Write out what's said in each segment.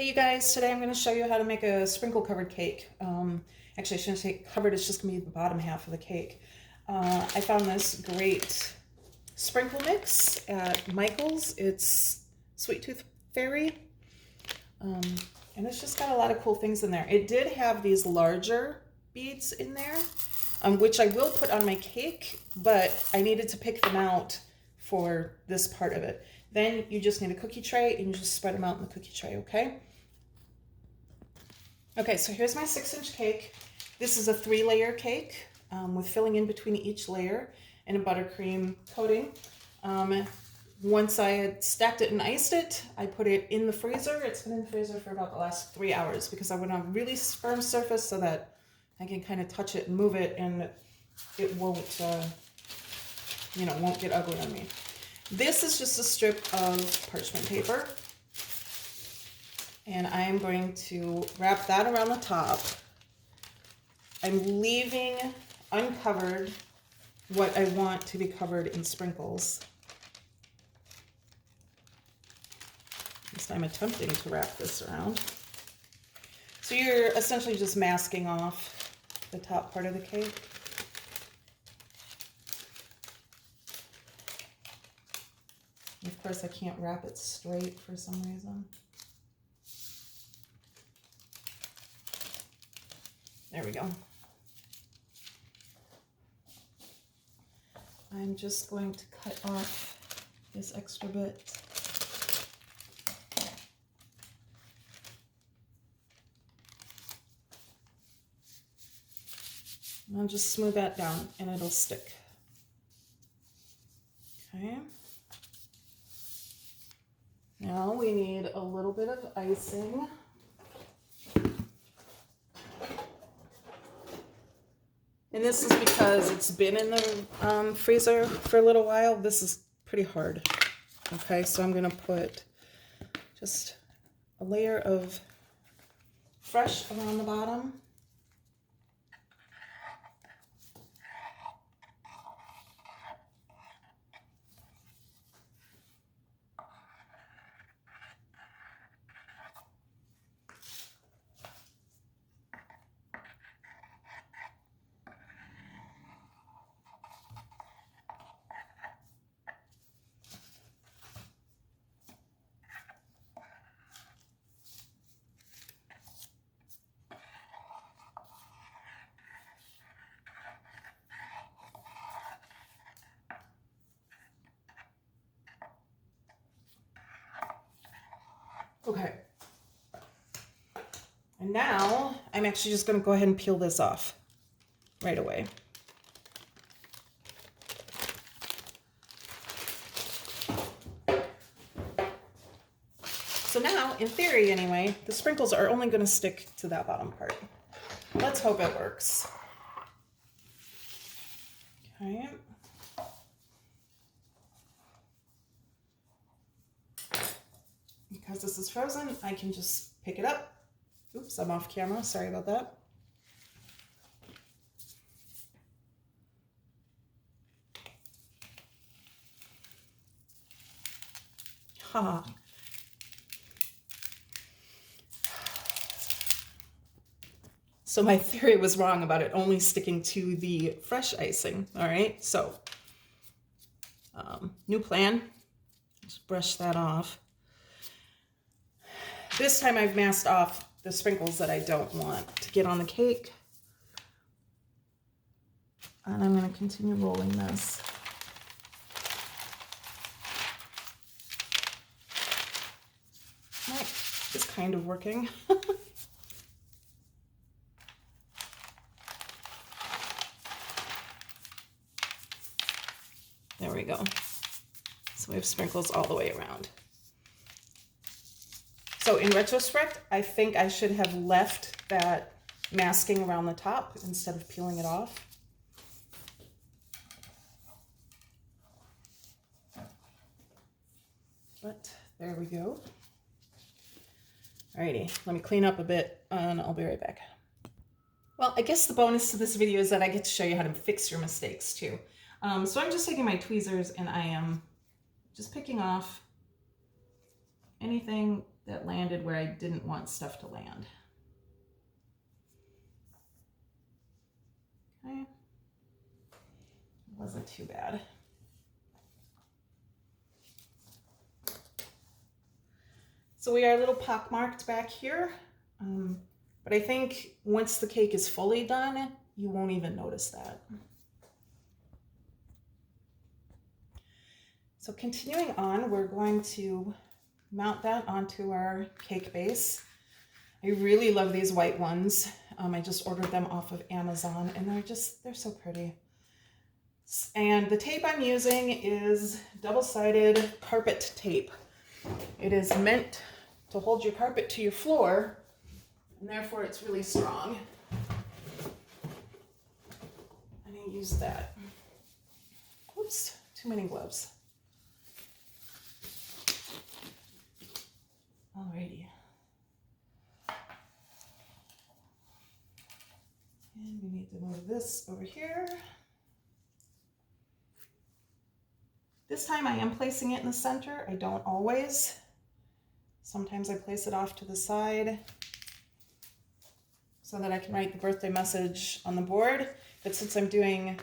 Hey you guys, today I'm going to show you how to make a sprinkle covered cake. Actually, I shouldn't say covered, it's just going to be the bottom half of the cake. I found this great sprinkle mix at Michael's. It's Sweet Tooth Fairy. And it's just got a lot of cool things in there. It did have these larger beads in there, which I will put on my cake, but I needed to pick them out for this part of it. Then you just need a cookie tray and you just spread them out in the cookie tray, okay? Okay, so here's my 6-inch cake. This is a 3-layer cake with filling in between each layer and a buttercream coating. Once I had stacked it and iced it, I put it in the freezer. It's been in the freezer for about the last 3 hours because I want a really firm surface so that I can kind of touch it and move it and it won't, won't get ugly on me. This is just a strip of parchment paper. And I'm going to wrap that around the top. I'm leaving uncovered what I want to be covered in sprinkles. At least I'm attempting to wrap this around. So you're essentially just masking off the top part of the cake. And of course, I can't wrap it straight for some reason. There we go. I'm just going to cut off this extra bit. And I'll just smooth that down and it'll stick. Okay. Now we need a little bit of icing. And this is because it's been in the freezer for a little while. This is pretty hard. Okay, so I'm gonna put just a layer of fresh around the bottom. Okay. And now I'm actually just going to go ahead and peel this off right away. So now, in theory anyway, the sprinkles are only going to stick to that bottom part. Let's hope it works. Okay. Because this is frozen, I can just pick it up. Oops, I'm off camera. Sorry about that. Ha. So my theory was wrong about it only sticking to the fresh icing. All right, so new plan. Just brush that off. This time I've masked off the sprinkles that I don't want to get on the cake. And I'm going to continue rolling this. Right, it's kind of working. There we go. So we have sprinkles all the way around. So in retrospect, I think I should have left that masking around the top instead of peeling it off. But there we go. Alrighty, let me clean up a bit and I'll be right back. Well, I guess the bonus to this video is that I get to show you how to fix your mistakes too. So I'm just taking my tweezers and I am just picking off anything that landed where I didn't want stuff to land. Okay. Wasn't too bad. So we are a little pockmarked back here, but I think once the cake is fully done, you won't even notice that. So continuing on, we're going to mount that onto our cake base. I really love these white ones. I just ordered them off of Amazon, and they're so pretty. And the tape I'm using is double-sided carpet tape. It is meant to hold your carpet to your floor, and therefore it's really strong. And I use that. Oops, too many gloves. Alrighty. And we need to move this over here. This time I am placing it in the center. I don't always. Sometimes I place it off to the side so that I can write the birthday message on the board. But since I'm doing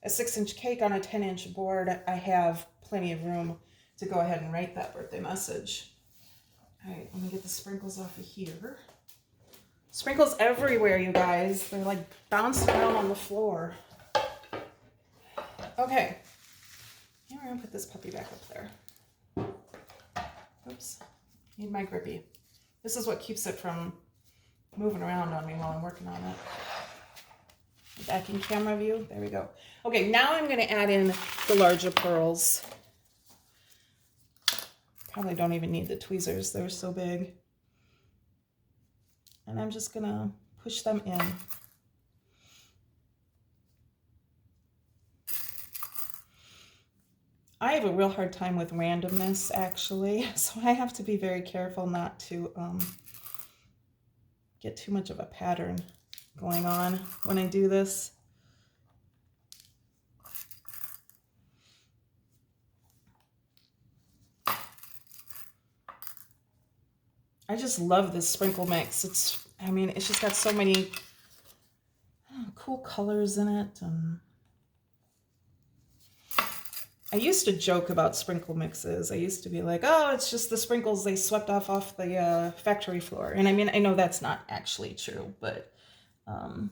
a 6-inch cake on a 10-inch board, I have plenty of room to go ahead and write that birthday message. All right, let me get the sprinkles off of here. Sprinkles everywhere, you guys. They're like bouncing around on the floor. Okay. Now we're gonna put this puppy back up there. Oops. Need my grippy. This is what keeps it from moving around on me while I'm working on it. Back in camera view. There we go. Okay, now I'm gonna add in the larger pearls. Probably don't even need the tweezers. They're so big. And I'm just gonna push them in. I have a real hard time with randomness, actually, so I have to be very careful not to get too much of a pattern going on when I do this. I just love this sprinkle mix. It's just got so many cool colors in it. I used to joke about sprinkle mixes. I used to be like, oh, it's just the sprinkles they swept off the factory floor. And I mean, I know that's not actually true, but I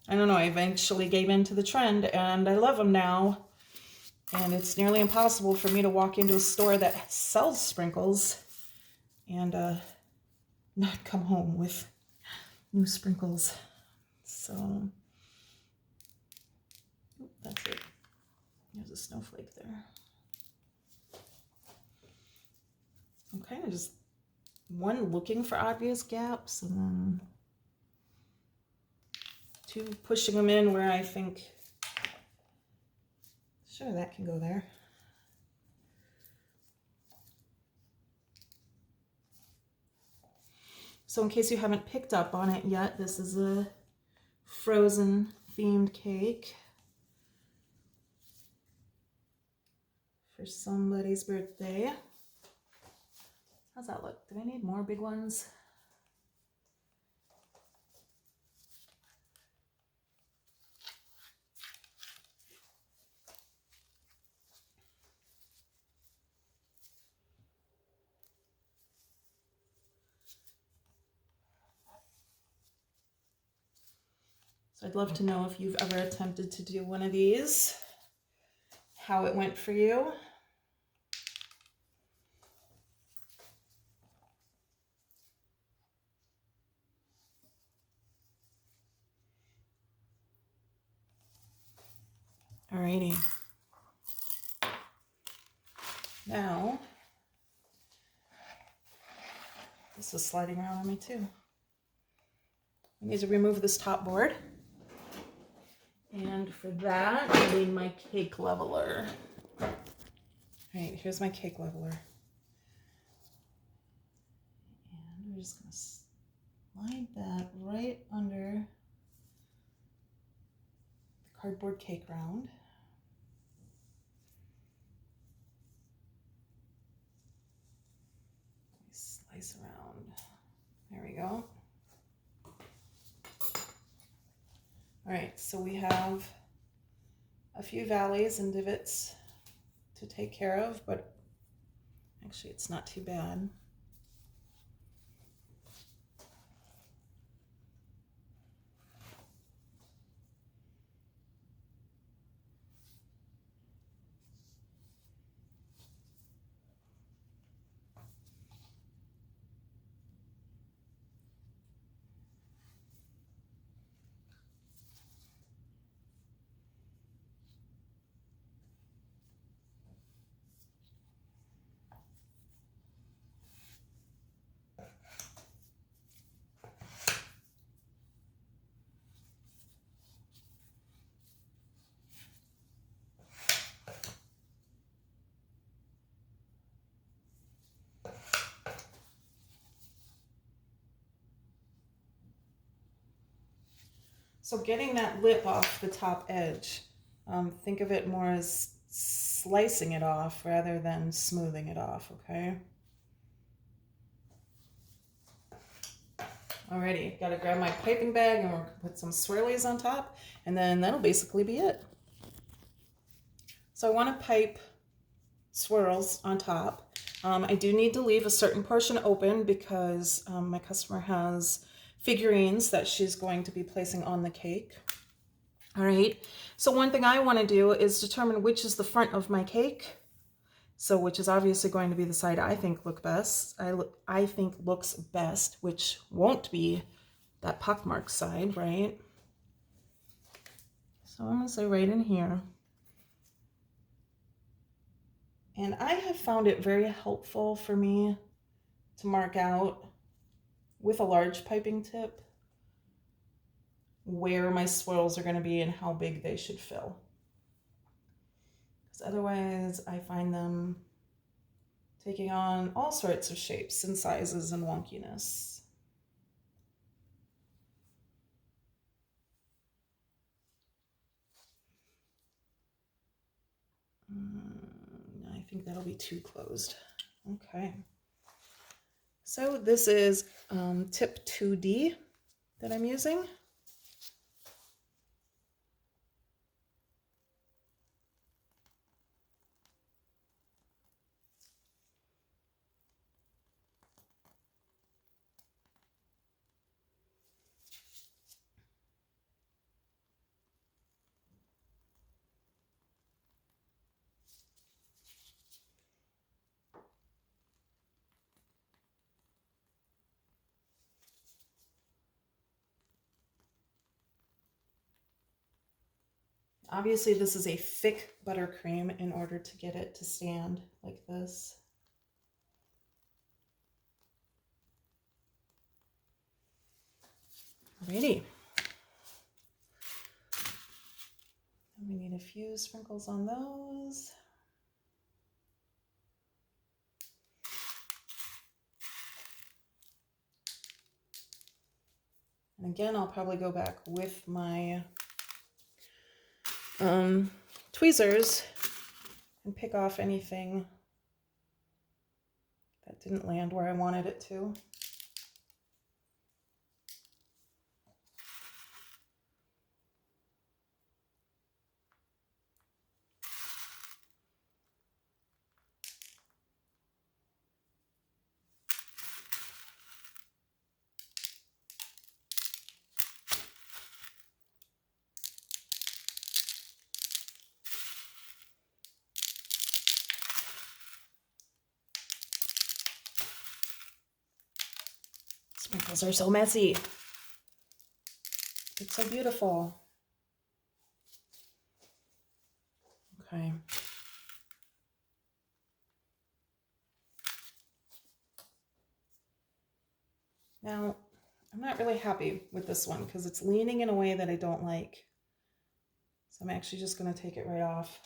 don't know. I eventually gave in to the trend, and I love them now. And it's nearly impossible for me to walk into a store that sells sprinkles and not come home with new sprinkles. So, that's it. There's a snowflake there. I'm kind of just looking for obvious gaps, and then 2 pushing them in where I think, sure, that can go there. So in case you haven't picked up on it yet, this is a Frozen themed cake for somebody's birthday. How's that look? Do I need more big ones? So I'd love to know if you've ever attempted to do one of these, how it went for you. Alrighty. Now, this is sliding around on me too. I need to remove this top board. And for that, I need my cake leveler. All right, here's my cake leveler. And we're just gonna slide that right under the cardboard cake round. Slice around. go. All right, so we have a few valleys and divots to take care of, but actually it's not too bad. So getting that lip off the top edge, think of it more as slicing it off rather than smoothing it off, okay? Alrighty, gotta grab my piping bag and we're gonna put some swirlies on top, and then that'll basically be it. So I want to pipe swirls on top. I do need to leave a certain portion open because my customer has figurines that she's going to be placing on the cake. All right, so one thing I want to do is determine which is the front of my cake. So which is obviously going to be the side I think looks best, which won't be that pockmark side, right? So I'm gonna say right in here. And I have found it very helpful for me to mark out with a large piping tip where my swirls are going to be and how big they should fill. Because otherwise I find them taking on all sorts of shapes and sizes and wonkiness. I think that'll be too closed. Okay. So this is tip 2D that I'm using. Obviously, this is a thick buttercream in order to get it to stand like this. Alrighty. We need a few sprinkles on those. And again, I'll probably go back with my tweezers and pick off anything that didn't land where I wanted it to. Sprinkles are so messy. It's so beautiful. Okay. Now, I'm not really happy with this one because it's leaning in a way that I don't like. So I'm actually just going to take it right off.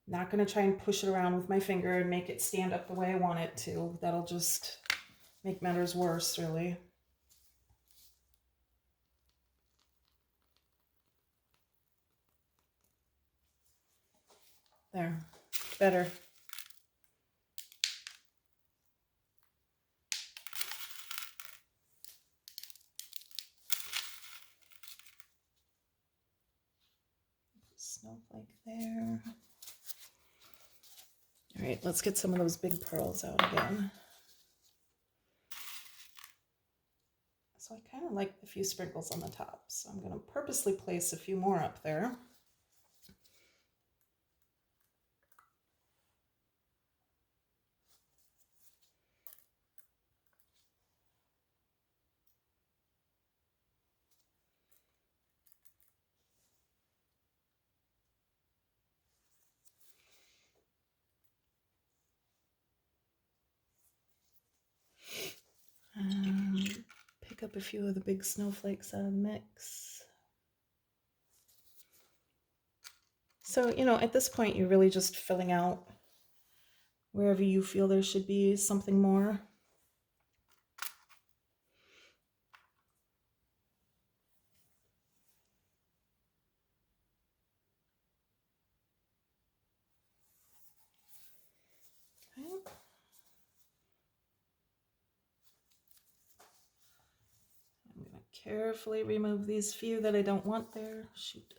Not going to try and push it around with my finger and make it stand up the way I want it to. That'll just make matters worse, really. There, better. snowflake there. All right, let's get some of those big pearls out again. So I kind of like the few sprinkles on the top, so I'm going to purposely place a few more up there. Pick up a few of the big snowflakes out of the mix. So, you know, at this point, you're really just filling out wherever you feel there should be something more. Okay. I'm going to carefully remove these few that I don't want there. Shoot.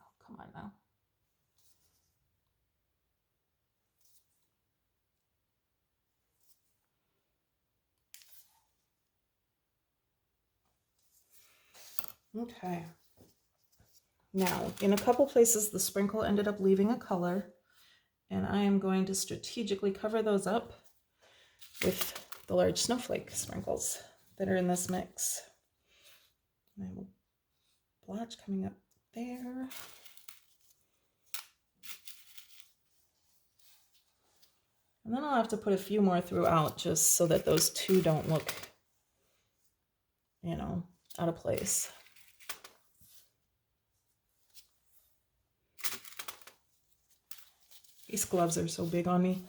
Oh, come on now. Okay. Now, in a couple places, the sprinkle ended up leaving a color, and I am going to strategically cover those up with the large snowflake sprinkles that are in this mix. And I have a blotch coming up there. And then I'll have to put a few more throughout just so that those two don't look, you know, out of place. These gloves are so big on me.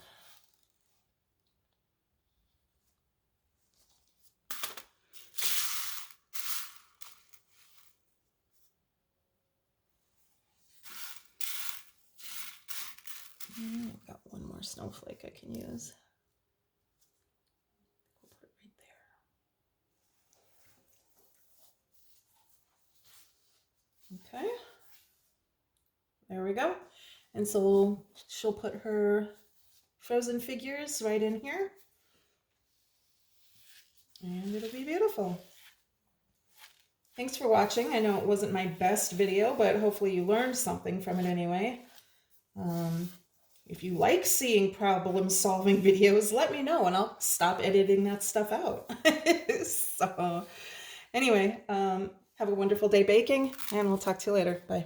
I've got one more snowflake I can use. We'll put it right there. Okay. There we go. And so she'll put her frozen figures right in here. And it'll be beautiful. Thanks for watching. I know it wasn't my best video, but hopefully you learned something from it anyway. If you like seeing problem-solving videos, let me know and I'll stop editing that stuff out. So anyway, have a wonderful day baking, and we'll talk to you later. Bye.